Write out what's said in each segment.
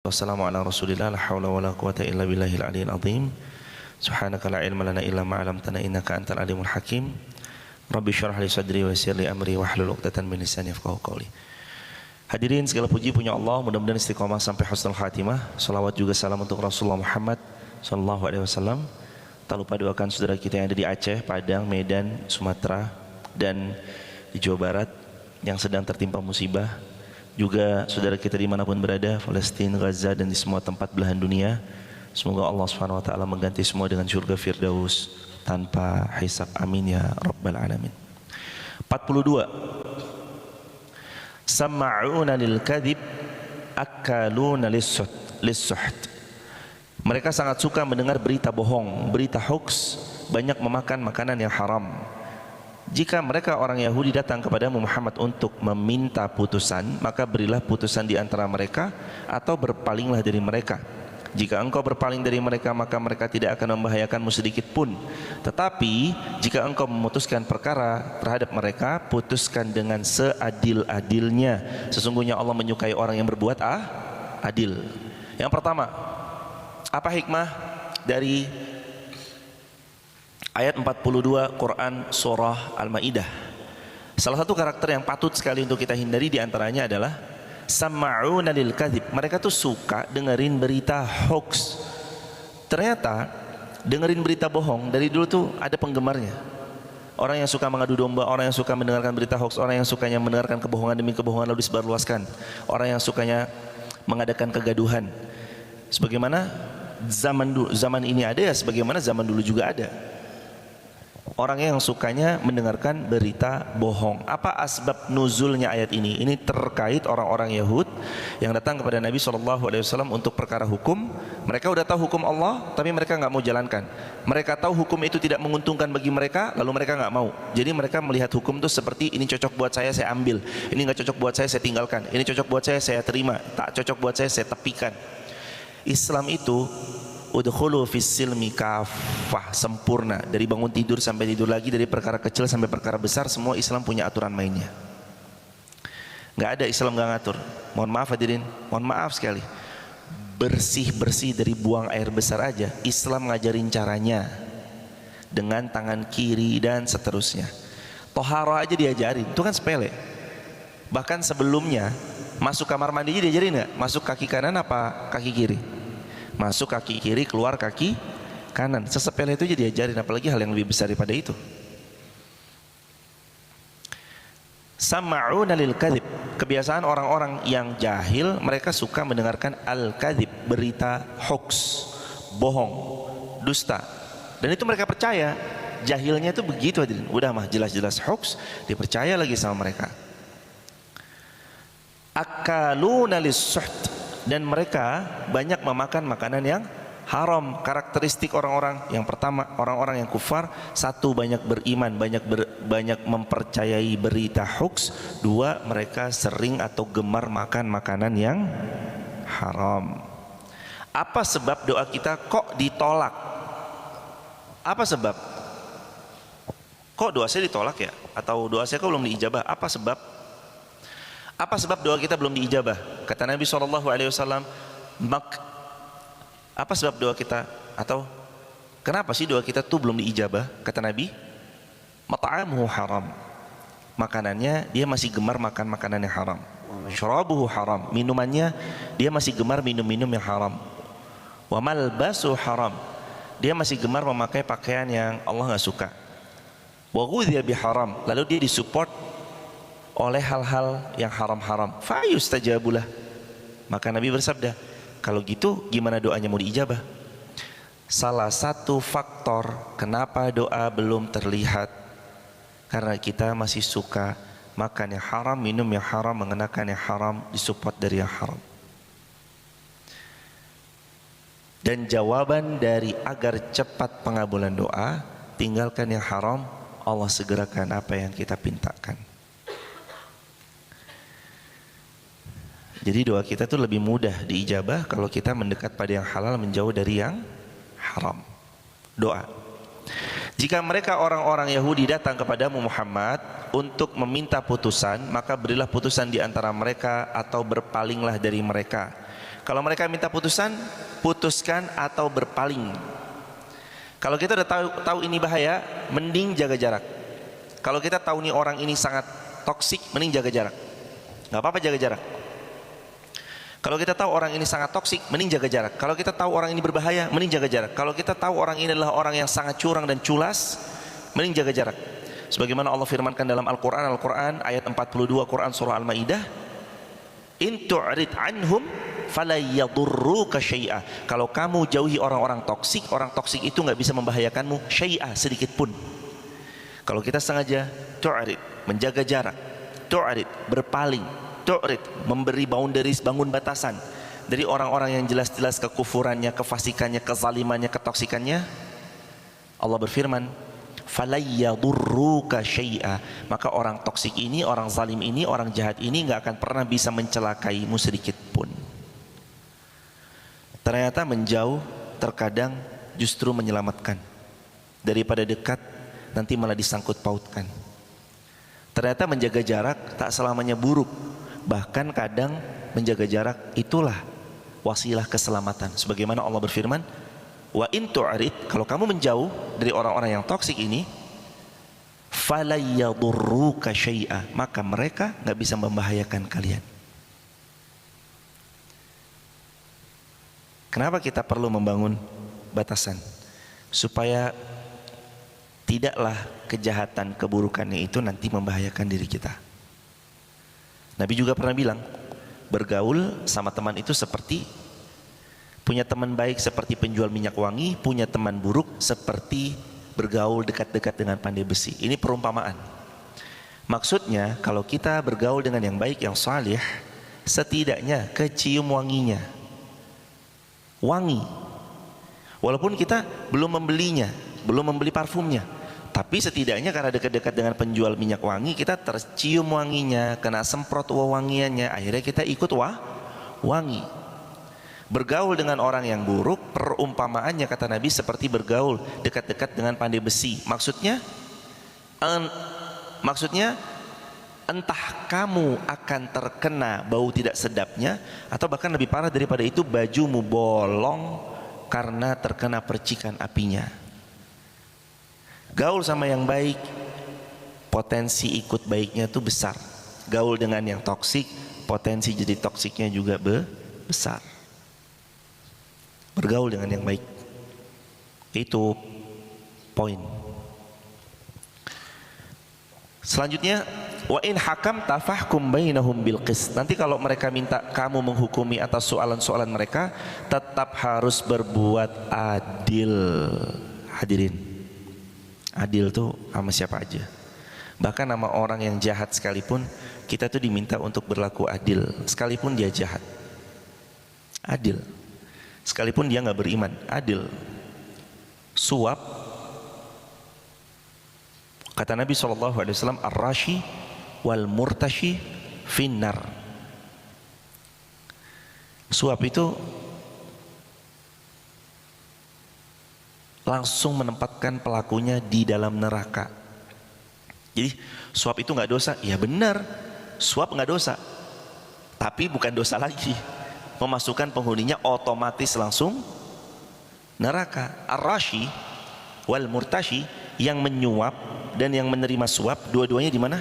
Wassalamu ala rasulillah la hawla wa la quwata illa billahil aliyil azim. Subhanaka la ilma lana illa ma 'allamtana innaka antal alimul hakim. Rabbi syrah li sadri wa yassir li amri wahlul 'uqdatan min lisani yafqahu qawli. Hadirin, segala puji punya Allah, mudah-mudahan istiqomah sampai husnul khatimah. Salawat juga salam untuk Rasulullah Muhammad sallallahu alaihi wasallam. Tak lupa doakan saudara kita yang ada di Aceh, Padang, Medan, Sumatera dan di Jawa Barat yang sedang tertimpa musibah. Juga saudara kita dimanapun berada, Palestina, Gaza dan di semua tempat belahan dunia. Semoga Allah Subhanahu Wa Taala mengganti semua dengan surga Firdaus tanpa hisab. Amin ya Rabbal Alamin. 42. Sama'una lil kadhib akaluna lis-suht. Mereka sangat suka mendengar berita bohong, berita hoax, banyak memakan makanan yang haram. Jika mereka orang Yahudi datang kepada Muhammad untuk meminta putusan, maka berilah putusan di antara mereka atau berpalinglah dari mereka. Jika engkau berpaling dari mereka, maka mereka tidak akan membahayakanmu sedikit pun. Tetapi jika engkau memutuskan perkara terhadap mereka, putuskan dengan seadil-adilnya. Sesungguhnya Allah menyukai orang yang berbuat adil. Yang pertama, apa hikmah dari ayat 42 Quran Surah Al-Ma'idah? Salah satu karakter yang patut sekali untuk kita hindari diantaranya adalah Sama'una lil kadhib. Mereka tuh suka dengerin berita hoax. Ternyata dengerin berita bohong dari dulu tuh ada penggemarnya. Orang yang suka mengadu domba, orang yang suka mendengarkan berita hoax, orang yang sukanya mendengarkan kebohongan demi kebohongan lalu disebarluaskan, orang yang sukanya mengadakan kegaduhan. Sebagaimana zaman ini ada, ya sebagaimana zaman dulu juga ada. Orang yang sukanya mendengarkan berita bohong. Apa asbab nuzulnya ayat ini? Ini terkait orang-orang Yahud yang datang kepada Nabi SAW untuk perkara hukum. Mereka udah tahu hukum Allah, tapi mereka nggak mau jalankan. Mereka tahu hukum itu tidak menguntungkan bagi mereka, lalu mereka nggak mau. Jadi mereka melihat hukum itu seperti ini cocok buat saya ambil, ini nggak cocok buat saya tinggalkan, ini cocok buat saya terima, tak cocok buat saya tepikan. Islam itu udkhulu fis silmi kafah, sempurna. Dari bangun tidur sampai tidur lagi, dari perkara kecil sampai perkara besar, semua Islam punya aturan mainnya. Nggak ada Islam nggak ngatur. Mohon maaf hadirin, mohon maaf sekali. Bersih-bersih dari buang air besar aja, Islam ngajarin caranya dengan tangan kiri dan seterusnya. Tohara aja diajarin, itu kan sepele. Bahkan sebelumnya masuk kamar mandi aja diajarin nggak? Masuk kaki kanan apa kaki kiri? Masuk kaki kiri, keluar kaki kanan. Sesepele itu jadi diajarin, apalagi hal yang lebih besar daripada itu. Sama'una lil kadhib. Kebiasaan orang-orang yang jahil, mereka suka mendengarkan al-kadhib, berita hoax, bohong, dusta. Dan itu mereka percaya. Jahilnya itu begitu hadirin. Udah mah jelas-jelas hoax, dipercaya lagi sama mereka. Akaluna lis-suht. Dan mereka banyak memakan makanan yang haram. Karakteristik orang-orang yang pertama, orang-orang yang kufar, satu, banyak beriman, banyak mempercayai berita hoax. Dua, mereka sering atau gemar makan makanan yang haram. Apa sebab doa kita kok ditolak? Apa sebab? Kok doa saya ditolak ya? Atau doa saya kok belum diijabah? Apa sebab? Apa sebab doa kita belum diijabah? Kata Nabi SAW, apa sebab doa kita? Atau kenapa sih doa kita tuh belum diijabah? Kata Nabi, mat'amuhu haram. Makanannya dia masih gemar makan makanan yang haram. Syarabuhu haram. Minumannya dia masih gemar minum-minum yang haram. Wa malbasuhu haram. Dia masih gemar memakai pakaian yang Allah nggak suka. Wa ghudhiya biharam. Lalu dia disupport oleh hal-hal yang haram-haram. Fayustajabulah. Maka Nabi bersabda, kalau gitu gimana doanya mau diijabah? Salah satu faktor kenapa doa belum terlihat, karena kita masih suka makan yang haram, minum yang haram, mengenakan yang haram, disupport dari yang haram. Dan jawaban dari agar cepat pengabulan doa, tinggalkan yang haram, Allah segerakan apa yang kita pintakan. Jadi doa kita tuh lebih mudah diijabah kalau kita mendekat pada yang halal, menjauh dari yang haram. Doa. Jika mereka orang-orang Yahudi datang kepada Muhammad untuk meminta putusan, maka berilah putusan di antara mereka atau berpalinglah dari mereka. Kalau mereka minta putusan, putuskan atau berpaling. Kalau kita udah tahu ini bahaya, mending jaga jarak. Kalau kita tahu nih orang ini sangat toksik, mending jaga jarak. Nggak apa-apa jaga jarak. Kalau kita tahu orang ini sangat toksik, mending jaga jarak. Kalau kita tahu orang ini berbahaya, mending jaga jarak. Kalau kita tahu orang ini adalah orang yang sangat curang dan culas, mending jaga jarak. Sebagaimana Allah firmankan dalam Al-Quran ayat 42 Quran surah Al-Maidah, in tu'rid anhum fala yadurruka syai'a. Kalau kamu jauhi orang toksik itu nggak bisa membahayakanmu syai'a, sedikit pun. Kalau kita sengaja tu'rid, menjaga jarak, tu'rid, berpaling, tu'rid, memberi boundaries, bangun batasan dari orang-orang yang jelas-jelas kekufurannya, kefasikannya, kezalimannya, ketoksikannya, Allah berfirman, fala yadurruka syai'a, maka orang toksik ini, orang zalim ini, orang jahat ini nggak akan pernah bisa mencelakaimu sedikit pun. Ternyata menjauh terkadang justru menyelamatkan. Daripada dekat nanti malah disangkut pautkan. Ternyata menjaga jarak tak selamanya buruk. Bahkan kadang menjaga jarak itulah wasilah keselamatan. Sebagaimana Allah berfirman, wa in tu'rid, kalau kamu menjauh dari orang-orang yang toksik ini, fala yadurruka syai'a, maka mereka nggak bisa membahayakan kalian. Kenapa kita perlu membangun batasan? Supaya tidaklah kejahatan, keburukannya itu nanti membahayakan diri kita. Nabi juga pernah bilang, bergaul sama teman itu seperti punya teman baik seperti penjual minyak wangi, punya teman buruk seperti bergaul dekat-dekat dengan pandai besi. Ini perumpamaan. Maksudnya kalau kita bergaul dengan yang baik, yang salih, setidaknya kecium wanginya. Wangi. Walaupun kita belum membelinya, belum membeli parfumnya, tapi setidaknya karena dekat-dekat dengan penjual minyak wangi, kita tercium wanginya, kena semprot wangiannya, akhirnya kita ikut wangi. Bergaul dengan orang yang buruk, perumpamaannya kata Nabi seperti bergaul dekat-dekat dengan pandai besi. Maksudnya entah kamu akan terkena bau tidak sedapnya, atau bahkan lebih parah daripada itu, bajumu bolong karena terkena percikan apinya. Gaul sama yang baik, potensi ikut baiknya itu besar. Gaul dengan yang toksik, potensi jadi toksiknya juga besar. Bergaul dengan yang baik, itu poin. Selanjutnya, wa in hakamta fahkum bainahum bil qist. Nanti kalau mereka minta kamu menghukumi atas soalan-soalan mereka, tetap harus berbuat adil. Hadirin, adil tuh sama siapa aja. Bahkan sama orang yang jahat sekalipun, kita tuh diminta untuk berlaku adil, sekalipun dia jahat. Adil, sekalipun dia nggak beriman, adil. Suap, kata Nabi SAW, ar-rashi wal murtashi finnar. Suap itu langsung menempatkan pelakunya di dalam neraka. Jadi suap itu nggak dosa? Ya benar, suap nggak dosa, tapi bukan dosa lagi. Memasukkan penghuninya otomatis langsung neraka. Ar-rashi wal murtashi, yang menyuap dan yang menerima suap, dua-duanya di mana?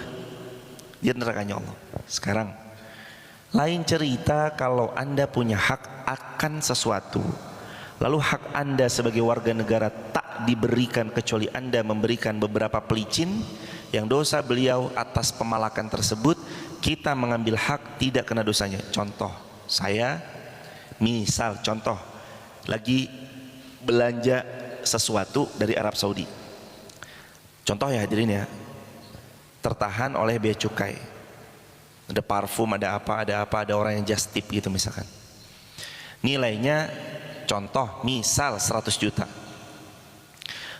Di nerakanya Allah. Sekarang lain cerita kalau Anda punya hak akan sesuatu, lalu hak Anda sebagai warga negara tak diberikan kecuali Anda memberikan beberapa pelicin, yang dosa beliau atas pemalakan tersebut, kita mengambil hak tidak kena dosanya. Contoh, saya misal contoh lagi belanja sesuatu dari Arab Saudi. Contoh ya hadirin ya, tertahan oleh bea cukai. Ada parfum, ada apa, ada orang yang just tip gitu misalkan. Nilainya contoh misal 100 juta.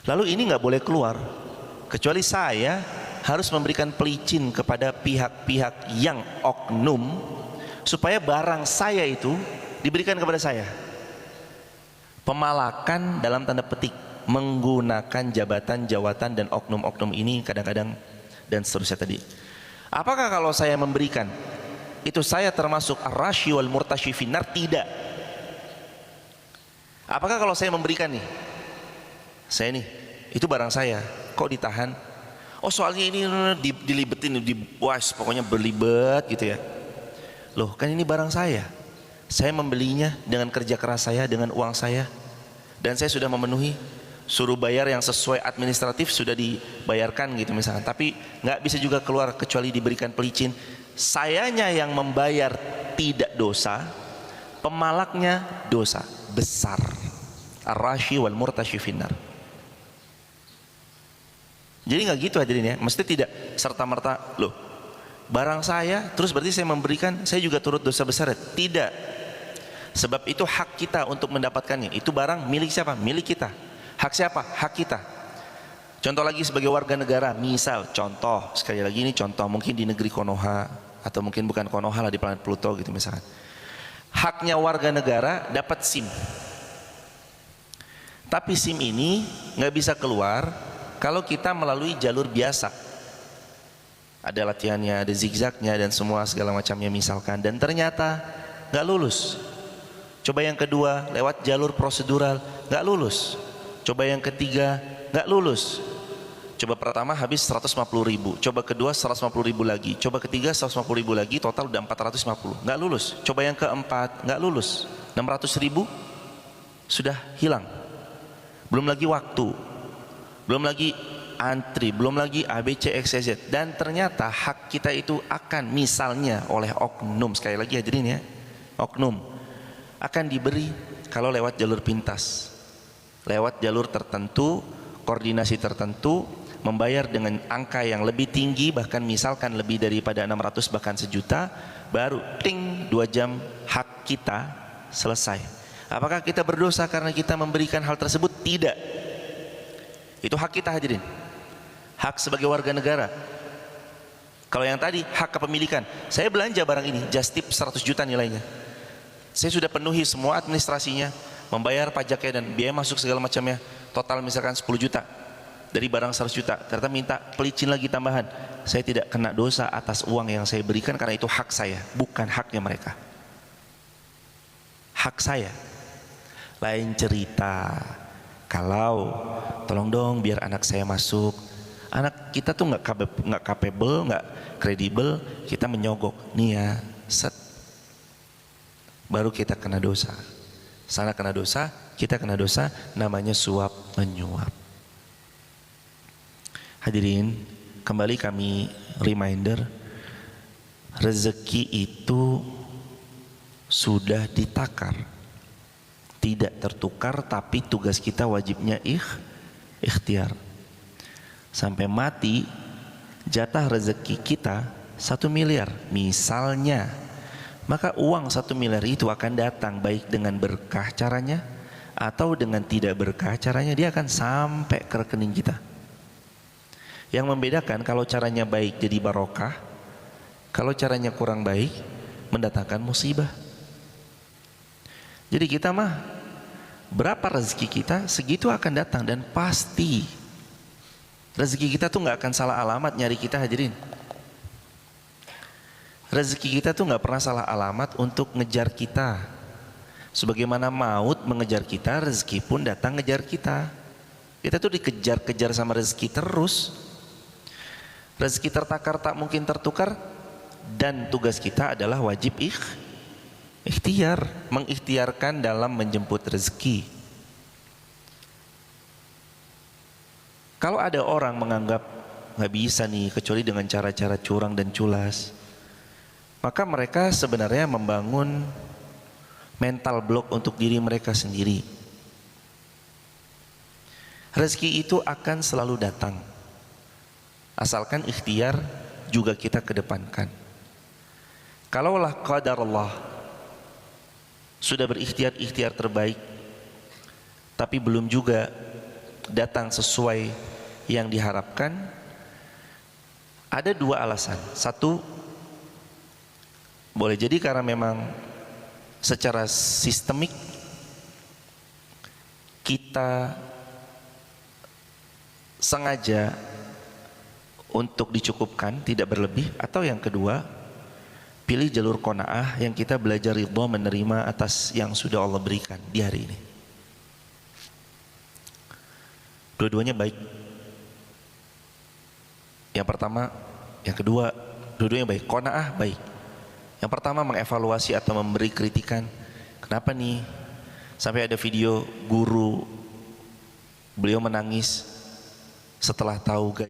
Lalu ini nggak boleh keluar, kecuali saya harus memberikan pelicin kepada pihak-pihak yang oknum supaya barang saya itu diberikan kepada saya. Pemalakan dalam tanda petik, menggunakan jabatan, jawatan dan oknum-oknum ini kadang-kadang dan seterusnya tadi. Apakah kalau saya memberikan itu saya termasuk ar-rashi wal murtashi finnar? Tidak. Apakah kalau saya memberikan nih, saya nih, itu barang saya, kok ditahan? Oh soalnya ini dilibetin, dibuas, pokoknya berlibet gitu ya. Loh kan ini barang saya membelinya dengan kerja keras saya, dengan uang saya, dan saya sudah memenuhi, suruh bayar yang sesuai administratif sudah dibayarkan gitu misalkan, tapi nggak bisa juga keluar kecuali diberikan pelicin. Sayanya yang membayar tidak dosa, pemalaknya dosa besar. Ar-rashi wal murtashi finnar. Jadi nggak gitu hadirin ya, mesti tidak serta merta loh barang saya terus berarti saya memberikan, saya juga turut dosa besar. Tidak, sebab itu hak kita untuk mendapatkannya. Itu barang milik siapa? Milik kita. Hak siapa? Hak kita. Contoh lagi sebagai warga negara, misal contoh, sekali lagi ini contoh, mungkin di negeri Konoha atau mungkin bukan Konoha lah, di planet Pluto gitu misalkan. Haknya warga negara dapat SIM, tapi SIM ini nggak bisa keluar kalau kita melalui jalur biasa. Ada latihannya, ada zigzagnya dan semua segala macamnya misalkan, dan ternyata nggak lulus. Coba yang kedua lewat jalur prosedural, nggak lulus. Coba yang ketiga nggak lulus. Coba pertama habis 150.000, coba kedua 150.000 lagi, coba ketiga 150.000 lagi, total udah 450, nggak lulus. Coba yang keempat nggak lulus, 600.000 sudah hilang. Belum lagi waktu, belum lagi antri, belum lagi ABCXYZ, dan ternyata hak kita itu akan misalnya oleh oknum, sekali lagi hadirin ya, oknum akan diberi kalau lewat jalur pintas, lewat jalur tertentu, koordinasi tertentu, membayar dengan angka yang lebih tinggi, bahkan misalkan lebih daripada 600 bahkan sejuta, baru ting 2 jam hak kita selesai. Apakah kita berdosa karena kita memberikan hal tersebut? Tidak. Itu hak kita hadirin, hak sebagai warga negara. Kalau yang tadi hak kepemilikan, saya belanja barang ini just tip 100 juta nilainya, saya sudah penuhi semua administrasinya, membayar pajaknya dan biaya masuk segala macamnya, total misalkan 10 juta dari barang 100 juta, ternyata minta pelicin lagi tambahan, saya tidak kena dosa atas uang yang saya berikan karena itu hak saya, bukan haknya mereka, hak saya. Lain cerita kalau tolong dong biar anak saya masuk, anak kita tuh nggak capable, nggak kredibel, kita menyogok nih ya, set, baru kita kena dosa. Sana kena dosa, kita kena dosa, namanya suap menyuap. Hadirin, kembali kami reminder, rezeki itu sudah ditakar, tidak tertukar, tapi tugas kita wajibnya ikhtiar. Sampai mati jatah rezeki kita 1 miliar misalnya, maka uang 1 miliar itu akan datang baik dengan berkah caranya atau dengan tidak berkah caranya, dia akan sampai ke rekening kita. Yang membedakan kalau caranya baik jadi barokah, kalau caranya kurang baik mendatangkan musibah. Jadi kita mah berapa rezeki kita segitu akan datang, dan pasti rezeki kita tuh nggak akan salah alamat nyari kita hadirin. Rezeki kita tuh nggak pernah salah alamat untuk ngejar kita. Sebagaimana maut mengejar kita, rezeki pun datang ngejar kita. Kita tuh dikejar-kejar sama rezeki terus. Rezeki tertakar tak mungkin tertukar, dan tugas kita adalah wajib ikhtiar, mengikhtiarkan dalam menjemput rezeki. Kalau ada orang menganggap nggak bisa nih kecuali dengan cara-cara curang dan culas, maka mereka sebenarnya membangun mental block untuk diri mereka sendiri. Rezeki itu akan selalu datang, asalkan ikhtiar juga kita kedepankan. Kalaulah qadar Allah sudah berikhtiar terbaik, tapi belum juga datang sesuai yang diharapkan, ada 2 alasan. Satu, boleh jadi karena memang secara sistemik kita sengaja untuk dicukupkan, tidak berlebih. Atau yang kedua, pilih jalur qanaah yang kita belajar ridha, menerima atas yang sudah Allah berikan di hari ini. Dua-duanya baik. Yang pertama, yang kedua, dua-duanya baik. Qanaah baik. Yang pertama mengevaluasi atau memberi kritikan. Kenapa nih? Sampai ada video guru beliau menangis setelah tahu gaji